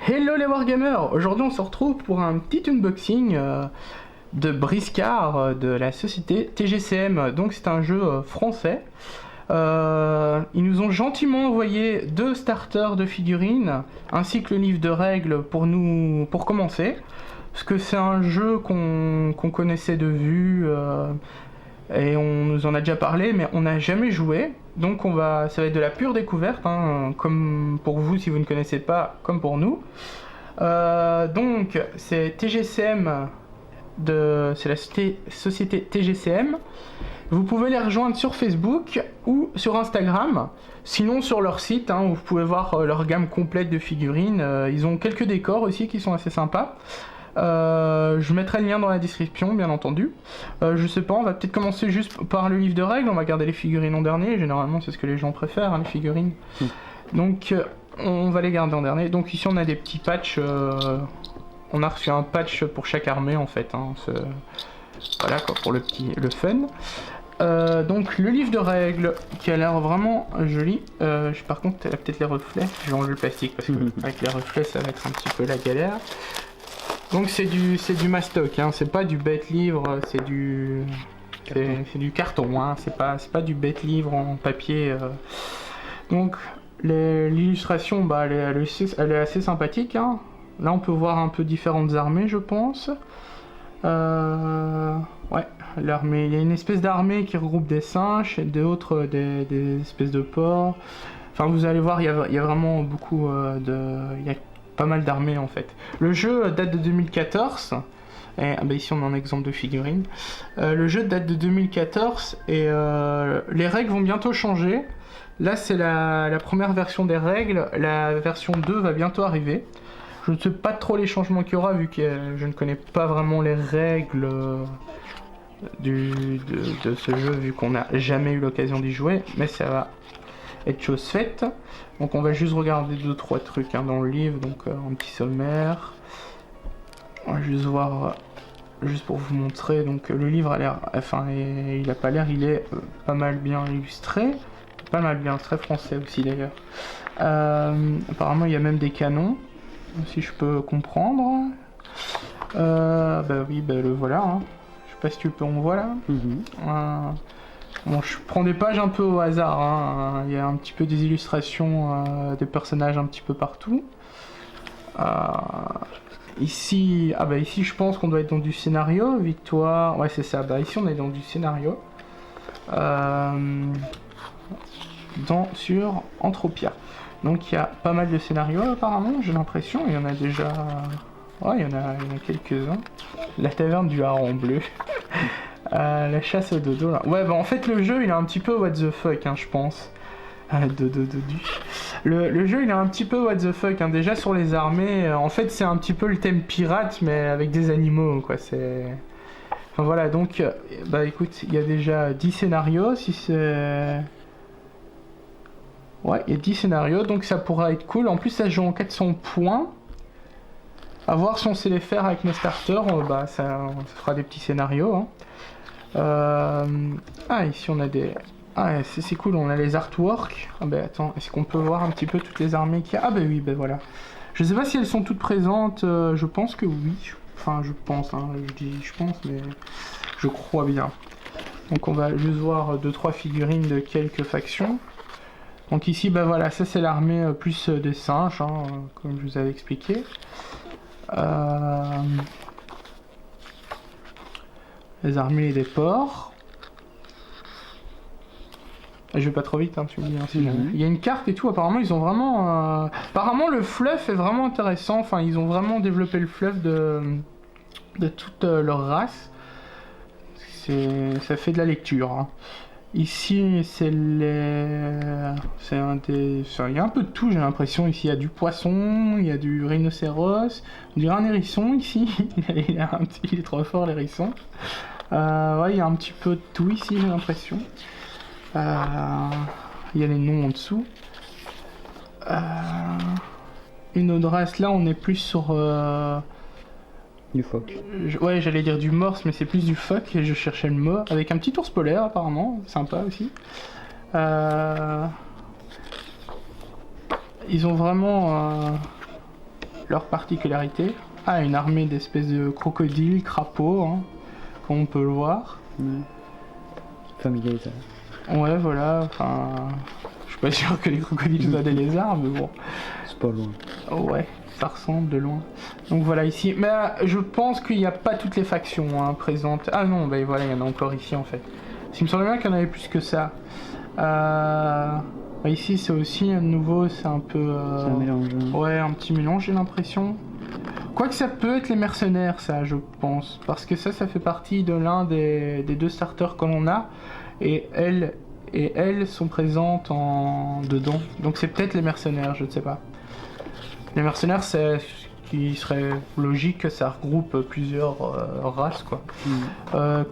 Hello les Wargamers. Aujourd'hui on se retrouve pour un petit unboxing de Briscard de la société TGCM. Donc c'est un jeu français. Ils nous ont gentiment envoyé 2 starters de figurines ainsi que le livre de règles pour commencer. Parce que c'est un jeu qu'on connaissait de vue et on nous en a déjà parlé mais on n'a jamais joué. Donc ça va être de la pure découverte, hein, comme pour vous si vous ne connaissez pas, comme pour nous. Donc c'est TGCM, c'est la société TGCM. Vous pouvez les rejoindre sur Facebook ou sur Instagram. Sinon sur leur site, hein, où vous pouvez voir leur gamme complète de figurines. Ils ont quelques décors aussi qui sont assez sympas. Je mettrai le lien dans la description, bien entendu. Je sais pas, on va peut-être commencer juste par le livre de règles. On va garder les figurines en dernier. Généralement, c'est ce que les gens préfèrent, hein, les figurines. Donc, on va les garder en dernier. Donc, ici, on a des petits patchs. On a reçu un patch pour chaque armée, en fait. Hein, voilà, quoi, pour le fun. Donc, le livre de règles qui a l'air vraiment joli. Par contre, elle a peut-être les reflets. Je vais enlever le plastique parce que avec les reflets, ça va être un petit peu la galère. Donc c'est du mastoc, hein, c'est pas du bête livre, c'est du carton, hein, c'est pas du bête livre en papier. Donc l'illustration, bah, elle est assez sympathique, hein. Là on peut voir un peu différentes armées, je pense. Ouais, l'armée, il y a une espèce d'armée qui regroupe des singes et d'autres des espèces de porcs. Enfin vous allez voir, il y a vraiment beaucoup il y a pas mal d'armées en fait. Le jeu date de 2014. Et, bah ici on a un exemple de figurine. Le jeu date de 2014 et les règles vont bientôt changer. Là c'est la première version des règles. La version 2 va bientôt arriver. Je ne sais pas trop les changements qu'il y aura vu que je ne connais pas vraiment les règles de ce jeu vu qu'on n'a jamais eu l'occasion d'y jouer. Mais ça va être chose faite. Donc on va juste regarder 2-3 trucs, hein, dans le livre, donc un petit sommaire. On va juste voir, juste pour vous montrer, donc le livre a l'air, enfin il a pas l'air, il est pas mal bien illustré. Pas mal bien, très français aussi d'ailleurs. Apparemment il y a même des canons, si je peux comprendre. Bah oui, bah le voilà, hein. Je sais pas si on voit là. Bon, je prends des pages un peu au hasard, hein. Il y a un petit peu des illustrations des personnages un petit peu partout. Ici, bah ici je pense qu'on doit être dans du scénario, victoire, ouais c'est ça, bah ici on est dans du scénario. Sur Entropia. Donc il y a pas mal de scénarios apparemment, j'ai l'impression, il y en a déjà... Ouais, il y en a quelques-uns. La taverne du hareng bleu. La chasse au dodo là. Ouais, bah en fait le jeu il est un petit peu what the fuck, hein, je pense. Le jeu il est un petit peu what the fuck, hein. Déjà sur les armées, en fait c'est un petit peu le thème pirate mais avec des animaux quoi. C'est... Enfin voilà, donc bah écoute, il y a déjà 10 scénarios, si c'est... Ouais, il y a 10 scénarios, donc ça pourra être cool. En plus ça se joue en 400 points. A voir si on sait les faire avec nos starters, bah ça fera des petits scénarios, hein. Ah, ici on a des... Ah, c'est cool, on a les artworks. Ah bah attends, est-ce qu'on peut voir un petit peu toutes les armées qu'il y a? Ah bah oui, bah voilà. Je sais pas si elles sont toutes présentes, je pense que oui. Enfin, je pense, hein, je dis je pense, mais je crois bien. Donc on va juste voir 2-3 figurines de quelques factions. Donc ici, bah voilà, ça c'est l'armée plus des singes, hein, comme je vous avais expliqué. Les armées des porcs. Je vais pas trop vite, hein, tu me dis, hein, si jamais. Il y a une carte et tout, apparemment ils ont vraiment... Apparemment le fluff est vraiment intéressant, enfin ils ont vraiment développé le fluff de toute leur race. Ça fait de la lecture, hein. Ici c'est un des... Il y a un peu de tout, j'ai l'impression. Ici il y a du poisson, il y a du rhinocéros, on dirait un hérisson ici. il est trop fort l'hérisson. Ouais, il y a un petit peu de tout ici, j'ai l'impression. Il y a les noms en dessous. Une autre race, là on est plus sur... Du phoque. Ouais, j'allais dire du morse, mais c'est plus du phoque, et je cherchais le mot. Avec un petit ours polaire apparemment, sympa aussi. Ils ont vraiment leurs particularités. Ah, une armée d'espèces de crocodiles, crapauds, hein, comme on peut le voir. Ouais. Familier, ça. Ouais, voilà, enfin... Je suis pas sûr que les crocodiles soient des lézards, mais bon. C'est pas loin. Oh, ouais, ça ressemble de loin. Donc voilà, ici. Mais je pense qu'il n'y a pas toutes les factions hein, présentes. Ah non, bah voilà, il y en a encore ici, en fait. Il me semblait bien qu'il y en avait plus que ça. Ici, c'est aussi à nouveau, c'est un peu... C'est un mélange. Hein. Ouais, un petit mélange, j'ai l'impression. Quoique ça peut être les mercenaires, ça, je pense. Parce que ça fait partie de l'un des deux starters que l'on a. Et elles sont présentes dedans. Donc c'est peut-être les mercenaires, je ne sais pas. Les mercenaires, c'est ce qui serait logique que ça regroupe plusieurs races, quoi.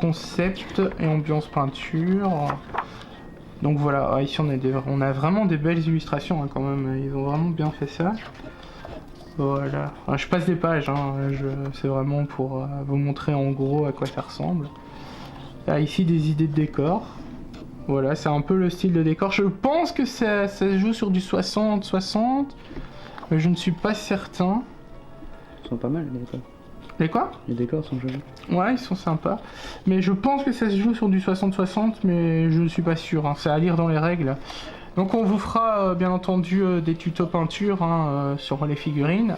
Concept et ambiance peinture. Donc voilà, ici on a vraiment des belles illustrations hein, quand même. Ils ont vraiment bien fait ça. Voilà, enfin, je passe des pages, hein. C'est vraiment pour vous montrer en gros à quoi ça ressemble. Ici des idées de décor. Voilà, c'est un peu le style de décor. Je pense que ça se joue sur du 60-60, mais je ne suis pas certain. Ils sont pas mal les décors. Les quoi? Les décors sont jolis. Ouais, ils sont sympas. Mais je pense que ça se joue sur du 60-60, mais je ne suis pas sûr. Hein. C'est à lire dans les règles. Donc on vous fera bien entendu des tutos peinture hein, sur les figurines,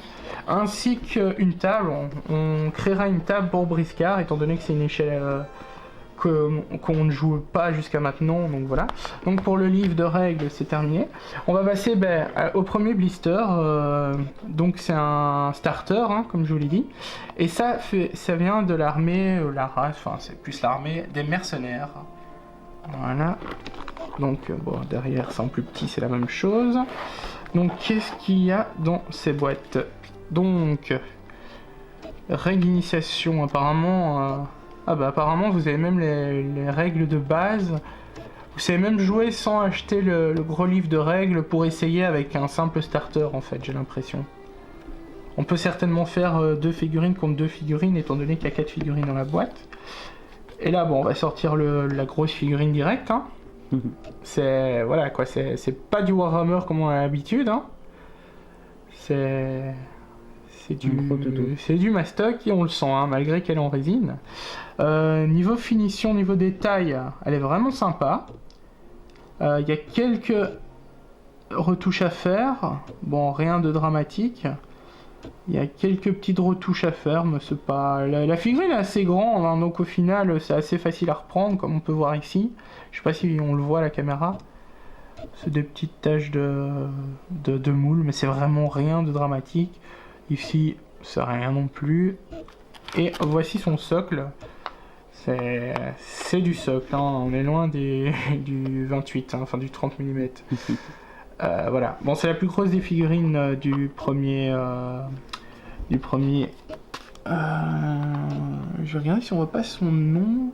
ainsi qu'une table. On créera une table pour Briscard, étant donné que c'est une échelle qu'on ne joue pas jusqu'à maintenant, donc voilà. Donc pour le livre de règles, c'est terminé. On va passer au premier blister. Donc c'est un starter, hein, comme je vous l'ai dit. Et ça vient de l'armée, la race, enfin c'est plus l'armée des mercenaires. Voilà. Donc bon, derrière c'est en plus petit, c'est la même chose. Donc qu'est-ce qu'il y a dans ces boîtes? Donc règles d'initiation apparemment. Apparemment vous avez même les règles de base. Vous savez même jouer sans acheter le gros livre de règles pour essayer avec un simple starter en fait, j'ai l'impression. On peut certainement faire 2 figurines contre 2 figurines étant donné qu'il y a 4 figurines dans la boîte. Et là bon, on va sortir la grosse figurine directe. Hein. C'est voilà quoi, c'est pas du Warhammer comme on a l'habitude. Hein. C'est du mastoc et on le sent hein, malgré qu'elle est en résine. Niveau finition, niveau détail, elle est vraiment sympa. Il y a quelques retouches à faire. Bon, rien de dramatique. Il y a quelques petites retouches à faire, mais c'est pas... La figurine est assez grande, hein, donc au final c'est assez facile à reprendre, comme on peut voir ici. Je sais pas si on le voit à la caméra. C'est des petites taches de moule, mais c'est vraiment rien de dramatique. Ici, c'est rien non plus. Et voici son socle. C'est du socle, hein. On est loin du 28, hein, enfin du 30 mm. Voilà, bon c'est la plus grosse des figurines du premier... Je vais regarder si on voit pas son nom.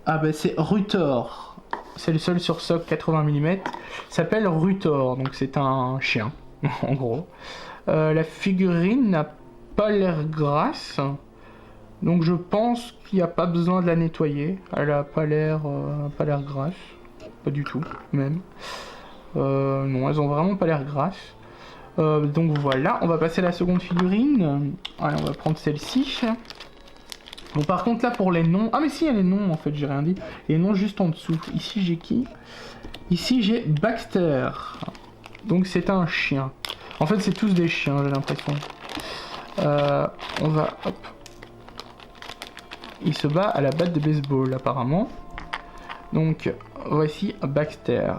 Ah bah c'est Rutor. C'est le seul sur socle 80 mm. Il s'appelle Rutor, donc c'est un chien, en gros. La figurine n'a pas l'air grasse. Donc je pense qu'il n'y a pas besoin de la nettoyer. Elle a pas l'air grasse. Pas du tout, même. Non, elles ont vraiment pas l'air grasses. Donc voilà, on va passer à la seconde figurine. Allez, on va prendre celle-ci. Bon, par contre là pour les noms... Ah mais si, il y a les noms en fait, j'ai rien dit. Les noms juste en dessous. Ici j'ai qui? Ici j'ai Baxter. Donc c'est un chien. En fait c'est tous des chiens, j'ai l'impression. On va... Hop. Il se bat à la batte de baseball apparemment. Donc voici Baxter.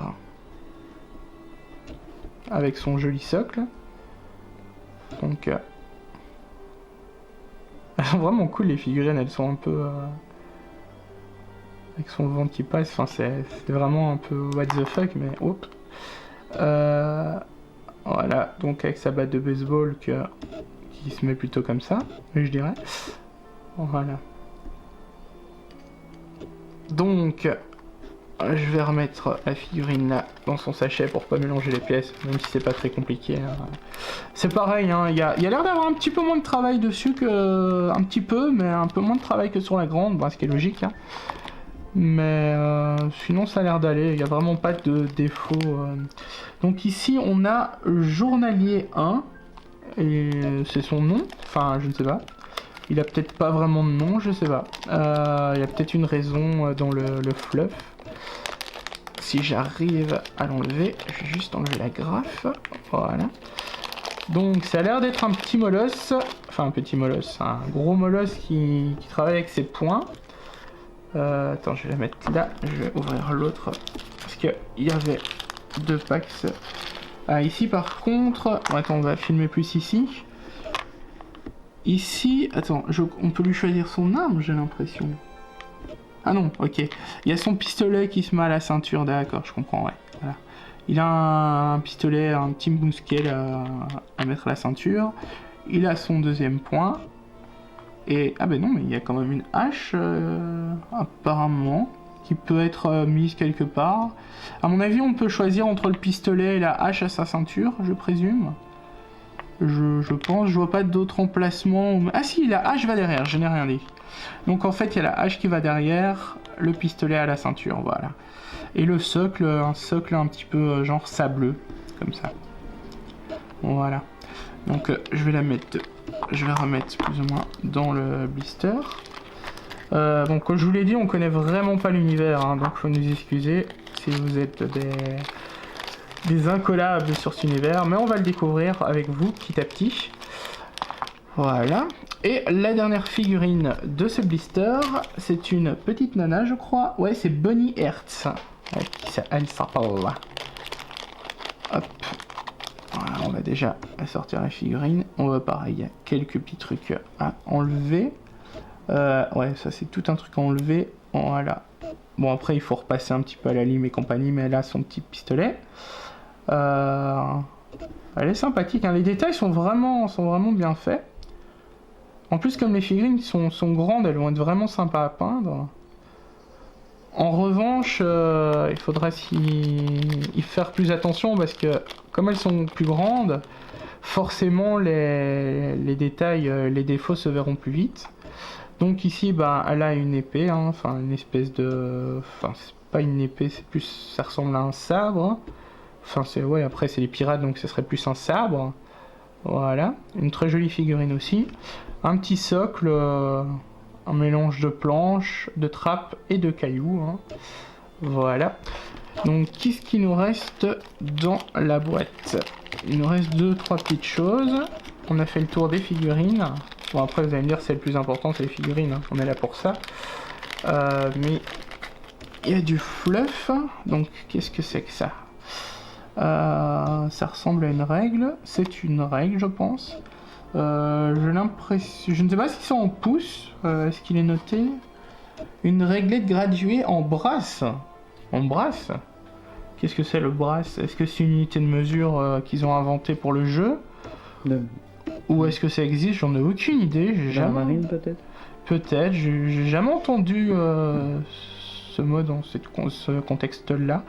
Avec son joli socle. Donc elles sont vraiment cool les figurines, elles sont un peu avec son ventre qui passe, enfin c'est vraiment un peu what the fuck, mais hop. Voilà, donc avec sa batte de baseball qui se met plutôt comme ça, je dirais. Voilà. Donc je vais remettre la figurine là dans son sachet pour pas mélanger les pièces, même si c'est pas très compliqué. Hein. C'est pareil, hein, il y a l'air d'avoir un petit peu moins de travail dessus que... Un petit peu, mais un peu moins de travail que sur la grande, bah, ce qui est logique. Hein. Mais sinon ça a l'air d'aller, il n'y a vraiment pas de défaut. Donc ici on a Journalier 1, Et c'est son nom, enfin je ne sais pas. Il a peut-être pas vraiment de nom, je sais pas. Il y a peut-être une raison dans le fluff. Si j'arrive à l'enlever, je vais juste enlever la graffe. Voilà. Donc ça a l'air d'être un petit molosse. Enfin un petit molosse, un gros molosse qui travaille avec ses poings. Attends, je vais la mettre là. Je vais ouvrir l'autre. Parce qu'il y avait 2 packs. Ah, ici par contre... Bon, attends, on va filmer plus ici. Ici... Attends, on peut lui choisir son arme, j'ai l'impression. Ah non, ok. Il y a son pistolet qui se met à la ceinture, d'accord, je comprends, ouais. Voilà. Il a un pistolet, un petit mousquet à mettre à la ceinture. Il a son deuxième point. Et... Ah ben non, mais il y a quand même une hache, apparemment, qui peut être mise quelque part. À mon avis, on peut choisir entre le pistolet et la hache à sa ceinture, je présume. Je pense, je vois pas d'autres emplacements. Ah si, la hache va derrière, je n'ai rien dit. Donc en fait, il y a la hache qui va derrière, le pistolet à la ceinture, voilà. Et le socle, un socle un petit peu genre sableux, comme ça. Voilà. Donc je vais remettre plus ou moins dans le blister. Donc comme je vous l'ai dit, on connaît vraiment pas l'univers, hein, donc faut nous excuser si vous êtes des incollables sur cet univers, mais on va le découvrir avec vous petit à petit. Voilà. Et la dernière figurine de ce blister, c'est une petite nana, je crois. Ouais, c'est Bonnie Hertz. Elle s'appelle. Hop. Voilà, on va déjà sortir la figurine. On va pareil, il y a quelques petits trucs à enlever. Ouais, ça c'est tout un truc à enlever. Voilà. Bon, après il faut repasser un petit peu à la lime et compagnie, mais elle a son petit pistolet. Elle est sympathique, hein. Les détails sont vraiment bien faits. En plus, comme les figurines sont grandes, elles vont être vraiment sympas à peindre. En revanche, il faudra y faire plus attention parce que comme elles sont plus grandes, forcément les détails, les défauts se verront plus vite. Donc ici, bah, elle a une épée, hein, enfin une espèce de... Enfin, c'est pas une épée, c'est plus... ça ressemble à un sabre. Enfin, c'est... Ouais, après c'est les pirates, donc ce serait plus un sabre. Voilà, une très jolie figurine aussi. Un petit socle, un mélange de planches, de trappes et de cailloux, hein. Voilà. Donc, qu'est-ce qu'il nous reste dans la boîte? Il nous reste 2-3 petites choses. On a fait le tour des figurines. Bon, après, vous allez me dire, c'est le plus important, c'est les figurines, hein. On est là pour ça. Mais il y a du fluff. Donc, qu'est-ce que c'est que ça? Ça ressemble à une règle. C'est une règle, je pense. J'ai l'impression... Je ne sais pas si c'est en pouces. Est-ce qu'il est noté? Une réglette graduée en brasse. En brasse? Qu'est-ce que c'est le brasse? Est-ce que c'est une unité de mesure qu'ils ont inventée pour le jeu? Ou est-ce que ça existe? J'en ai aucune idée. J'ai jamais... marine peut-être? Peut-être. J'ai jamais entendu ce mot dans ce contexte-là.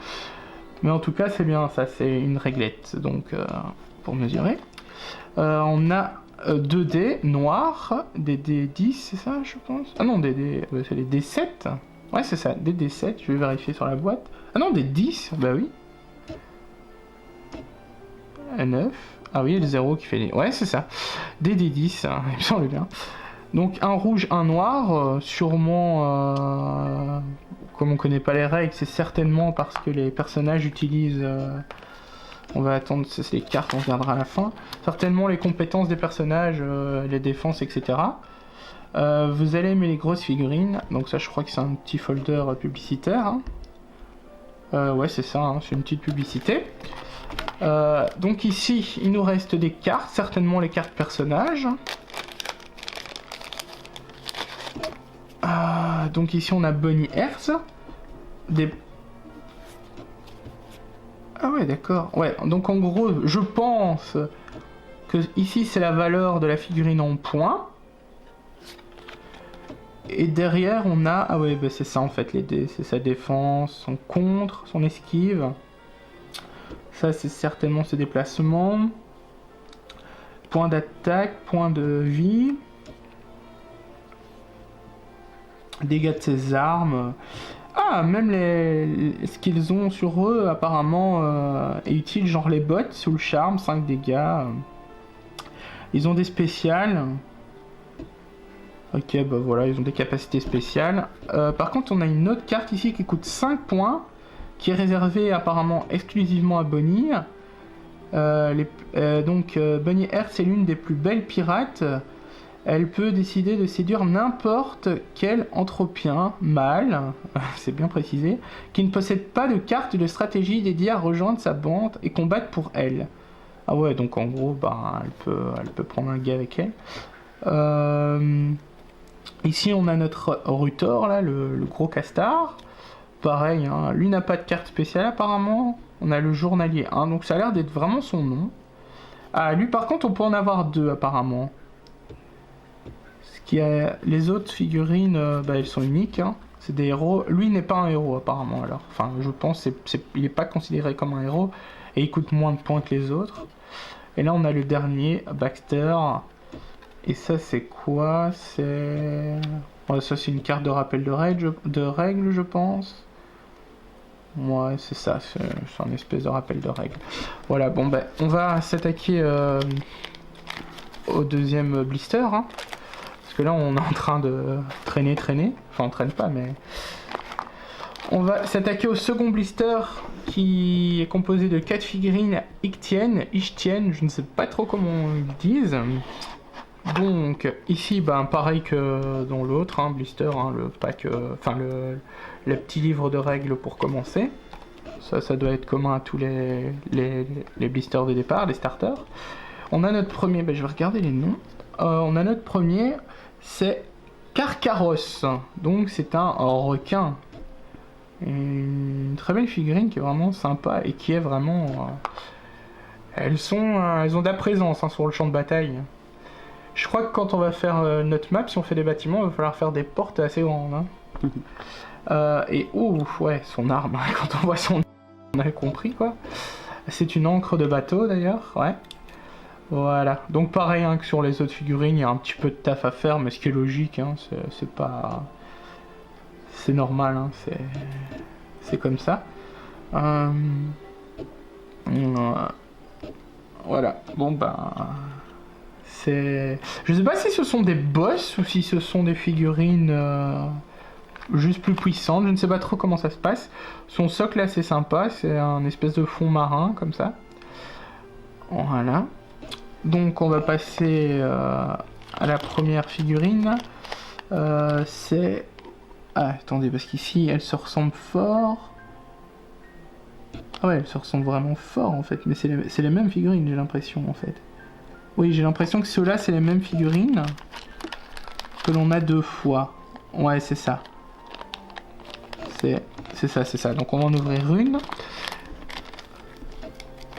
Mais en tout cas, c'est bien ça. C'est une réglette. Donc, pour mesurer. On a 2 dés noirs, des dés 10, c'est ça, je pense? Ah non, c'est les dés 7. Ouais, c'est ça, des dés 7, je vais vérifier sur la boîte. Ah non, des 10, bah oui. 9. Ah oui, il y a le 0 qui fait les... Ouais, c'est ça. Des dés 10, hein, il me semble bien. Donc un rouge, un noir, sûrement... Comme on connaît pas les règles, c'est certainement parce que les personnages utilisent... On va attendre, c'est les cartes, on regardera à la fin. Certainement les compétences des personnages, les défenses, etc. Vous allez aimer les grosses figurines. Donc ça, je crois que c'est un petit folder publicitaire, hein. Ouais, c'est ça, hein, c'est une petite publicité. Donc ici, il nous reste des cartes, certainement les cartes personnages. Donc ici, on a Bonnie Hertz. Ah ouais, d'accord. Ouais, donc en gros, je pense que ici c'est la valeur de la figurine en points. Et derrière on a... Ah ouais, bah c'est ça en fait, les dés. C'est sa défense, son contre, son esquive. Ça c'est certainement ses déplacements. Point d'attaque, point de vie. Dégâts de ses armes. Ah, même ce qu'ils ont sur eux, apparemment, est utile, genre les bottes sous le charme, 5 dégâts. Ils ont des spéciales. Ok, bah voilà, ils ont des capacités spéciales. Par contre, on a une autre carte ici qui coûte 5 points, qui est réservée apparemment exclusivement à Bonnie. Bonnie Heart, c'est l'une des plus belles pirates. Elle peut décider de séduire n'importe quel anthropien mâle, c'est bien précisé, qui ne possède pas de carte de stratégie dédiée à rejoindre sa bande et combattre pour elle. Ah ouais, donc en gros, bah, elle peut prendre un gars avec elle. Ici, on a notre Rutor, là, le gros castard. Pareil, hein, lui n'a pas de carte spéciale apparemment. On a le journalier 1, donc ça a l'air d'être vraiment son nom. Ah, lui par contre, on peut en avoir 2 apparemment. Les autres figurines, bah, elles sont uniques, hein. C'est des héros. Lui n'est pas un héros apparemment alors. Enfin, je pense il n'est pas considéré comme un héros et il coûte moins de points que les autres. Et là, on a le dernier, Baxter. Et ça, c'est quoi? Ouais, ça, c'est une carte de rappel de règles, je pense. Ouais, c'est ça, c'est un espèce de rappel de règles. Voilà, bon, ben, on va s'attaquer au deuxième blister, hein. Parce que là, on est en train de traîner. Enfin, on traîne pas, mais... On va s'attaquer au second blister, qui est composé de 4 figurines Ichtien, je ne sais pas trop comment ils disent. Donc, ici, ben, pareil que dans l'autre, hein, blister, hein, le pack... le petit livre de règles pour commencer. Ça doit être commun à tous les blisters de départ, les starters. On a notre premier, ben, je vais regarder les noms. On a notre premier, c'est Carcaros. Donc c'est un requin. Une très belle figurine qui est vraiment sympa et qui est vraiment... elles ont de la présence, hein, sur le champ de bataille. Je crois que quand on va faire notre map, si on fait des bâtiments, il va falloir faire des portes assez grandes. Hein. Et ouf, ouais, son arme, hein, quand on voit son arme, on a compris quoi. C'est une encre de bateau d'ailleurs, ouais. Voilà, donc pareil hein, que sur les autres figurines, il y a un petit peu de taf à faire, mais ce qui est logique, hein, c'est pas... C'est normal, hein, c'est comme ça. Voilà, bon ben... Je sais pas si ce sont des boss ou si ce sont des figurines juste plus puissantes, je ne sais pas trop comment ça se passe. Son socle est assez sympa, c'est un espèce de fond marin comme ça. Voilà. Donc on va passer à la première figurine. C'est... Ah attendez, parce qu'ici elle se ressemble fort. Ah ouais, elle se ressemble vraiment fort en fait, mais c'est les mêmes figurines j'ai l'impression en fait. Oui, j'ai l'impression que ceux-là, c'est les mêmes figurines que l'on a 2 fois. Ouais, c'est ça. C'est ça. Donc, on va en ouvrir une.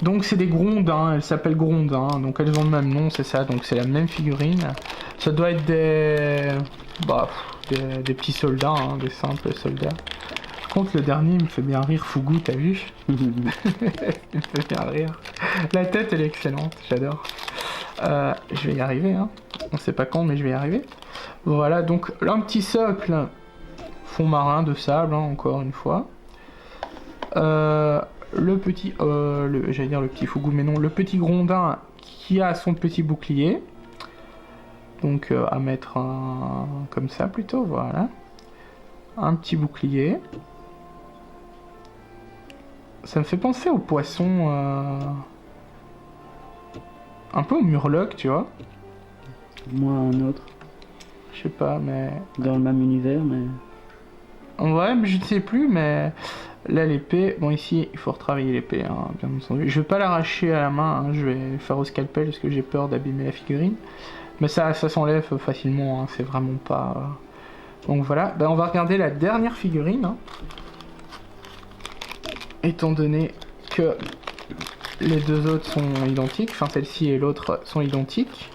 Donc, c'est des grondins. Elles s'appellent grondins. Donc, elles ont le même nom, c'est ça. Donc, c'est la même figurine. Ça doit être des... Bah, des petits soldats, hein, des simples soldats. Par contre, le dernier, il me fait bien rire. Fugu, t'as vu? Il me fait bien rire. La tête, elle est excellente. J'adore. Je vais y arriver, hein. On sait pas quand, mais je vais y arriver. Voilà, donc là, un petit socle, fond marin de sable, hein, encore une fois. Le petit, j'allais dire le petit Fugu, mais non, le petit grondin qui a son petit bouclier. Donc à mettre comme ça plutôt, voilà. Un petit bouclier. Ça me fait penser au poisson... Un peu au murloc, tu vois. Moi, un autre. Je sais pas, mais... Dans le même univers, mais... Ouais, mais je ne sais plus, mais... Là, l'épée... Bon, ici, il faut retravailler l'épée, hein, bien entendu. Je vais pas l'arracher à la main, hein, je vais faire au scalpel, parce que j'ai peur d'abîmer la figurine. Mais ça s'enlève facilement, hein, c'est vraiment pas... Donc voilà, ben, on va regarder la dernière figurine. Hein. Étant donné que... les 2 autres sont identiques, enfin celle-ci et l'autre sont identiques.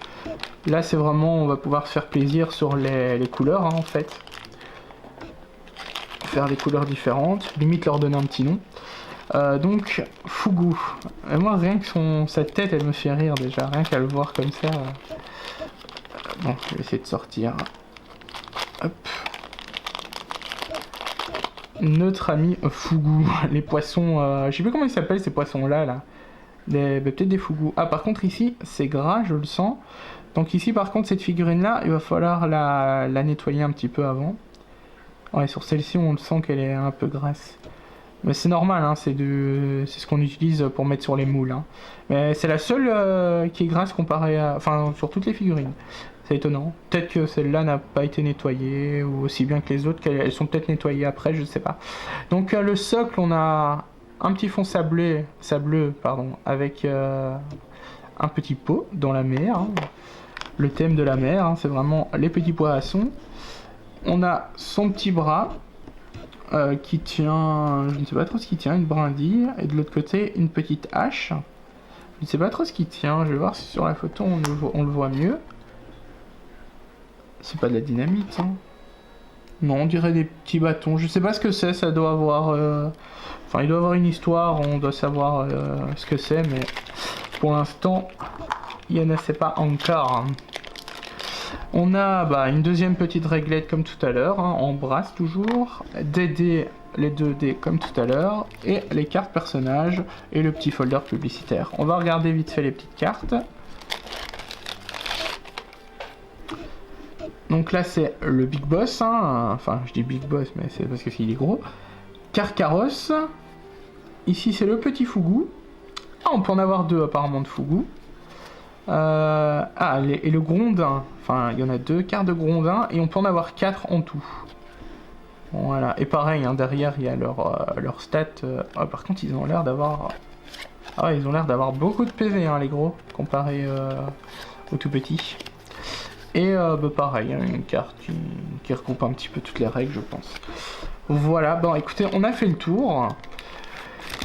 Là c'est vraiment, on va pouvoir se faire plaisir sur les couleurs hein, en fait. Faire des couleurs différentes, limite leur donner un petit nom. Donc Fugu. Et moi rien que sa tête elle me fait rire déjà, rien qu'à le voir comme ça. Bon, je vais essayer de sortir. Hop. Notre ami Fugu, les poissons, je sais plus comment ils s'appellent ces poissons là. Peut-être des fougous. Ah, par contre, ici, c'est gras, je le sens. Donc ici, par contre, cette figurine-là, il va falloir la nettoyer un petit peu avant. Ouais, sur celle-ci, on le sent qu'elle est un peu grasse. Mais c'est normal, hein, c'est ce qu'on utilise pour mettre sur les moules. Hein. Mais c'est la seule qui est grasse comparée à... Enfin, sur toutes les figurines. C'est étonnant. Peut-être que celle-là n'a pas été nettoyée, ou aussi bien que les autres, qu'elles sont peut-être nettoyées après, je sais pas. Donc le socle, on a un petit fond sableux, pardon, avec un petit pot dans la mer. Hein. Le thème de la mer, hein, c'est vraiment les petits poissons. On a son petit bras qui tient, je ne sais pas trop ce qu'il tient, une brindille, et de l'autre côté une petite hache. Je ne sais pas trop ce qu'il tient, je vais voir si sur la photo on le voit mieux. C'est pas de la dynamite, hein. Non, on dirait des petits bâtons, je sais pas ce que c'est, ça doit avoir... Enfin, il doit avoir une histoire, on doit savoir ce que c'est, mais pour l'instant, il ne sait pas encore. On a une deuxième petite réglette comme tout à l'heure, hein, en brasse toujours, des dés, les 2 dés comme tout à l'heure, et les cartes personnages et le petit folder publicitaire. On va regarder vite fait les petites cartes. Donc là c'est le Big Boss, hein, enfin je dis Big Boss mais c'est parce qu'il est gros. Carcarosse, ici c'est le petit Fougou. Ah, on peut en avoir 2 apparemment de Fougou. Et le Grondin, enfin il y en a 2 cartes de Grondin et on peut en avoir 4 en tout. Voilà, et pareil, hein, derrière il y a leur stats. Par contre ils ont l'air d'avoir... Ah ouais, ils ont l'air d'avoir beaucoup de PV, hein, les gros, comparé aux tout petits. Et pareil, hein, une carte qui regroupe un petit peu toutes les règles, je pense. Voilà, bon écoutez, on a fait le tour.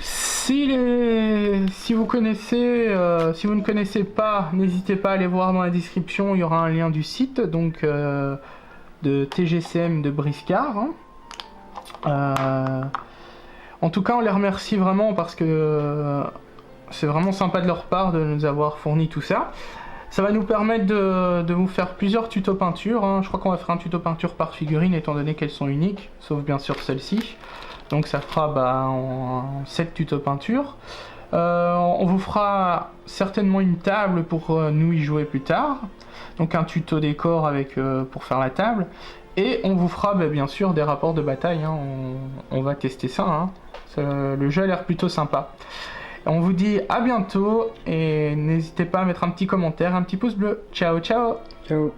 Si vous si vous ne connaissez pas, n'hésitez pas à aller voir dans la description, il y aura un lien du site, donc de TGCM de Briscard. En tout cas, on les remercie vraiment parce que c'est vraiment sympa de leur part de nous avoir fourni tout ça. Ça va nous permettre de vous faire plusieurs tutos peinture. Hein. Je crois qu'on va faire un tuto peinture par figurine étant donné qu'elles sont uniques, sauf bien sûr celle-ci. Donc ça fera en 7 tutos peinture. On vous fera certainement une table pour nous y jouer plus tard. Donc un tuto décor pour faire la table. Et on vous fera bien sûr des rapports de bataille. Hein. On va tester ça. Hein. Le jeu a l'air plutôt sympa. On vous dit à bientôt et n'hésitez pas à mettre un petit commentaire, un petit pouce bleu. Ciao, ciao! Ciao!